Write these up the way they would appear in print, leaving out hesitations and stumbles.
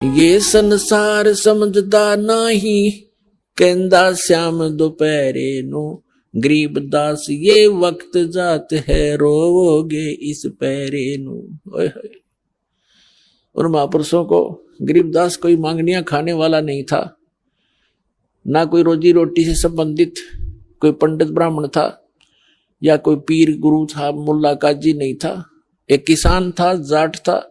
ये संसार समझदा नाही, कहंदा श्याम दोपहरे नो। गरीबदास ये वक्त जात है, रोवोगे इस पैरे नो। उन महापुरुषों को गरीबदास कोई मांगनियां खाने वाला नहीं था, ना कोई रोजी रोटी से संबंधित कोई पंडित ब्राह्मण था, या कोई पीर गुरु था, मुल्ला काजी नहीं था। एक किसान था, जाट था,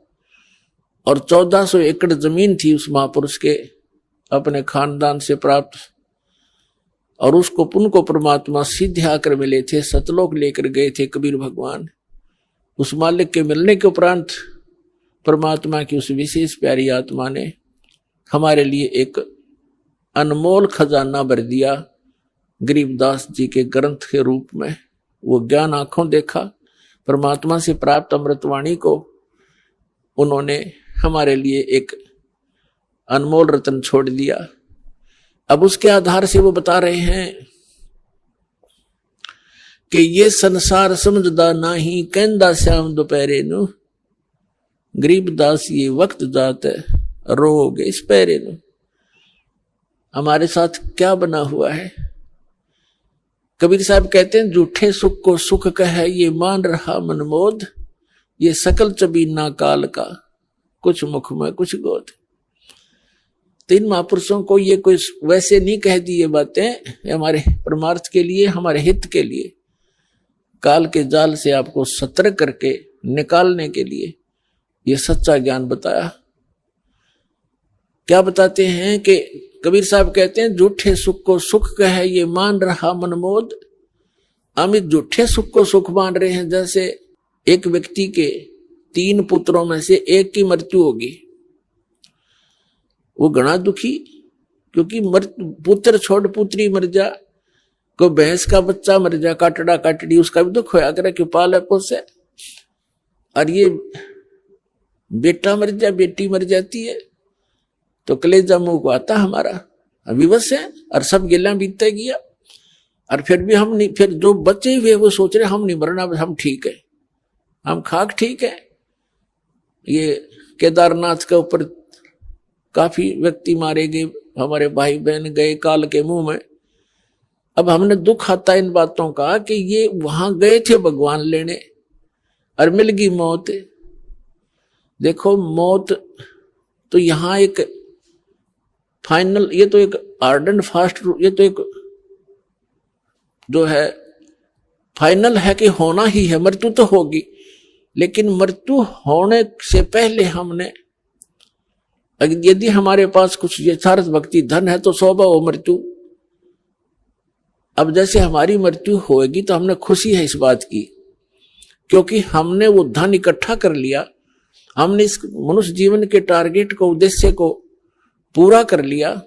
और 1400 एकड़ जमीन थी उस महापुरुष के अपने खानदान से प्राप्त। और उसको पुण्य को परमात्मा सीधे आकर मिले थे, सतलोक लेकर गए थे कबीर भगवान। उस मालिक के मिलने के उपरांत परमात्मा की उस विशेष प्यारी आत्मा ने हमारे लिए एक अनमोल खजाना भर दिया गरीबदास जी के ग्रंथ के रूप में। वो ज्ञान आंखों देखा, परमात्मा से प्राप्त अमृतवाणी को उन्होंने हमारे लिए एक अनमोल रत्न छोड़ दिया। अब उसके आधार से वो बता रहे हैं कि ये संसार समझदा नाही, कहंदा श्याम दोपहरे नु। गरीबदास ये वक्त जात है, रोगे इस पैरे नु। हमारे साथ क्या बना हुआ है? कबीर साहब कहते हैं, झूठे सुख को सुख कहे, ये मान रहा मनमोद। ये सकल चबीना काल का, कुछ मुख में कुछ गोद। तीन महापुरुषों को ये कोई वैसे नहीं कह दी ये बातें, हमारे परमार्थ के लिए, हमारे हित के लिए, काल के जाल से आपको सतर्क करके निकालने के लिए ये सच्चा ज्ञान बताया। क्या बताते हैं कि कबीर साहब कहते हैं, झूठे सुख को सुख कहे, ये मान रहा मनमोद। हम इस झूठे सुख को सुख मान रहे हैं। जैसे एक व्यक्ति के 3 पुत्रों में से एक की मृत्यु होगी, वो घना दुखी, क्योंकि पुत्र छोड़ पुत्री मर जा, कोई भैंस का बच्चा मर जा, काटड़ा काटड़ी, उसका भी दुख होया करे, क्यों पाले पोसे। और ये बेटा मर जा, बेटी मर जाती है, तो कलेजा मुंह को आता हमारा, विवश है, और सब गिला बीतते गया। और फिर भी हम नहीं, फिर जो बचे हुए वो सोच रहे हम नहीं मरना, हम ठीक है, हम खाक ठीक है। ये केदारनाथ के ऊपर काफी व्यक्ति मारे गए, हमारे भाई बहन गए काल के मुंह में। अब हमने दुख आता इन बातों का कि ये वहां गए थे भगवान लेने और मिल गई मौत। देखो मौत तो यहां एक फाइनल, ये तो एक हार्ड एंड फास्ट, ये तो एक जो है फाइनल है कि होना ही है, मृत्यु तो होगी। लेकिन मृत्यु होने से पहले हमने, यदि हमारे पास कुछ यथार्थ भक्ति धन है तो स्वभाव हो मृत्यु। अब जैसे हमारी मृत्यु होगी तो हमने खुशी है इस बात की, क्योंकि हमने वो धन इकट्ठा कर लिया, हमने इस मनुष्य जीवन के टारगेट को, उद्देश्य को पूरा कर लिया,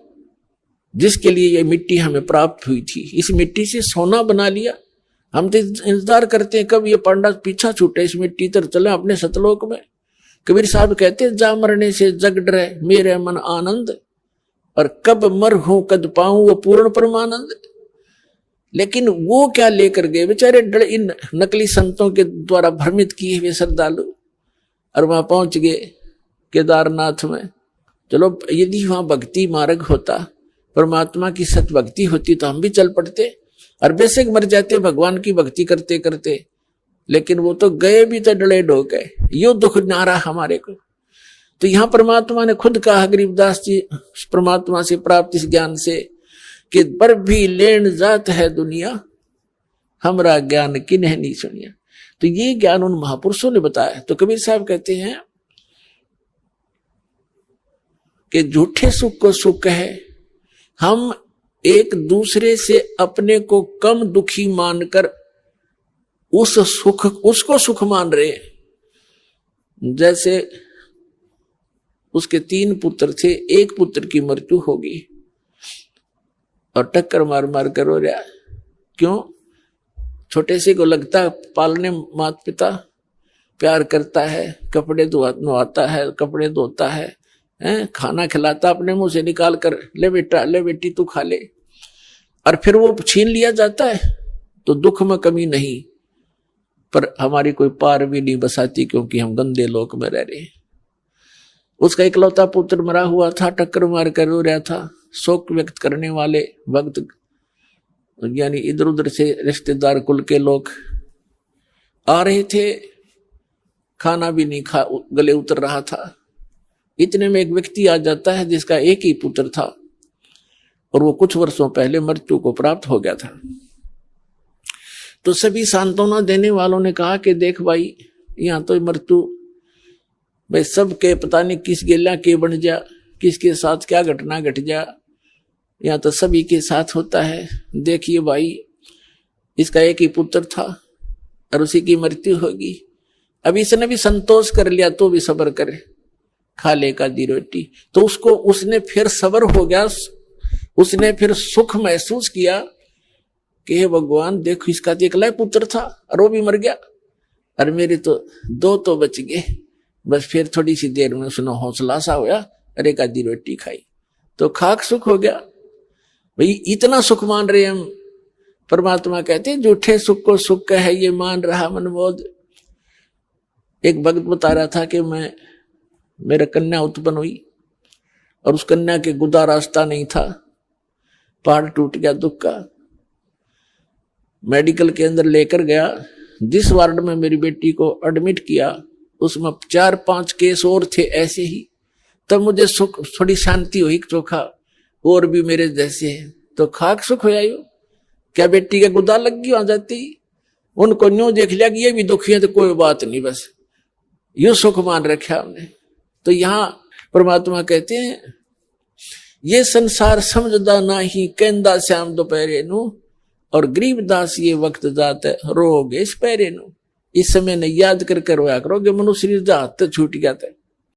जिसके लिए ये मिट्टी हमें प्राप्त हुई थी। इस मिट्टी से सोना बना लिया। हम तो इंतजार करते हैं कब ये पांडा पीछा छूटे, इस मिट्टी तर चले अपने सतलोक में। कबीर साहब कहते हैं, जा मरने से जग डरे मेरे मन आनंद, और कब मर हूं कद पाऊं वो पूर्ण परमानंद। लेकिन वो क्या लेकर गए बेचारे इन नकली संतों के द्वारा भ्रमित किए हुए श्रद्धालु, और वहां पहुंच गए केदारनाथ में। चलो यदि वहां भक्ति मार्ग होता, परमात्मा की सत भक्ति होती, तो हम भी चल पड़ते और बेशक मर जाते भगवान की भक्ति करते करते। लेकिन वो तो गए भी तो डले डो गए, यो दुख नारा हमारे को। तो यहां परमात्मा ने खुद कहा, गरीबदास जी परमात्मा से प्राप्त इस ज्ञान से, कि पर भी लेन जात है दुनिया, हमरा ज्ञान किन्ह नहीं सुनिया। तो ये ज्ञान उन महापुरुषों ने बताया। तो कबीर साहब कहते हैं कि झूठे सुख को सुख है, हम एक दूसरे से अपने को कम दुखी मानकर उस सुख, उसको सुख मान रहे हैं। जैसे उसके 3 पुत्र थे, एक पुत्र की मृत्यु होगी और टक्कर मार मार कर रो रहा। क्यों? छोटे से को लगता पालने माता पिता प्यार करता है, कपड़े धोता है, कपड़े धोता है, खाना खिलाता अपने मुंह से निकाल कर, ले बेटा ले बेटी तू खा ले, और फिर वो छीन लिया जाता है। तो दुख में कमी नहीं, पर हमारी कोई पार भी नहीं बसाती, क्योंकि हम गंदे लोक में रह रहे हैं। उसका इकलौता पुत्र मरा हुआ था, टक्कर मार कर रो रहा था। शोक व्यक्त करने वाले भक्त यानी इधर उधर से रिश्तेदार कुल के लोग आ रहे थे, खाना भी नहीं खा गले उतर रहा था। इतने में एक व्यक्ति आ जाता है जिसका एक ही पुत्र था और वो कुछ वर्षों पहले मृत्यु को प्राप्त हो गया था। तो सभी सांत्वना देने वालों ने कहा कि देख भाई, यहाँ तो मृत्यु भाई सबके पता नहीं किस गेला के बन जा, किसके साथ क्या घटना घट जा, यहाँ तो सभी के साथ होता है। देखिए भाई, इसका एक ही पुत्र था और उसी की मृत्यु होगी। अब इसने भी संतोष कर लिया तो भी सब्र करे, खा ले का दी रोटी। तो उसने फिर सब्र हो गया, उसने फिर सुख महसूस किया कि हे भगवान देखो, इसका तो एकला पुत्र था और वो भी मर गया और मेरे तो दो तो बच गए। बस फिर थोड़ी सी देर में उसने हौसला सा होया, अरे का दी रोटी खाई तो खाक सुख हो गया। भाई इतना सुख मान रहे हम, परमात्मा कहते हैं झूठे सुख को सुख का है ये मान रहा मनबोध। एक भक्त बता रहा था कि मेरा कन्या उत्पन्न हुई और उस कन्या के गुदा रास्ता नहीं था, पहाड़ टूट गया दुख का। मेडिकल के अंदर लेकर गया, जिस वार्ड में मेरी बेटी को एडमिट किया उसमें 4-5 केस और थे ऐसे ही। तब मुझे सुख, थोड़ी शांति हुई, चोखा और भी मेरे जैसे हैं तो खाक सुख हो जाइयो। क्या बेटी के गुदा लग गई आ जाती, उनको न्यू देख लिया कि ये भी दुखी है तो कोई बात नहीं, बस यू सुख मान रखा हमने। तो यहाँ परमात्मा कहते हैं ये संसार समझदा नाही, कहंदा श्याम दोपहरे नू, और गरीबदास ये वक्त जात रोगे इस पैरे नू। इस समय ने याद करके रोया करोगे, मनुष्य शरीर हाथ छूट गया था।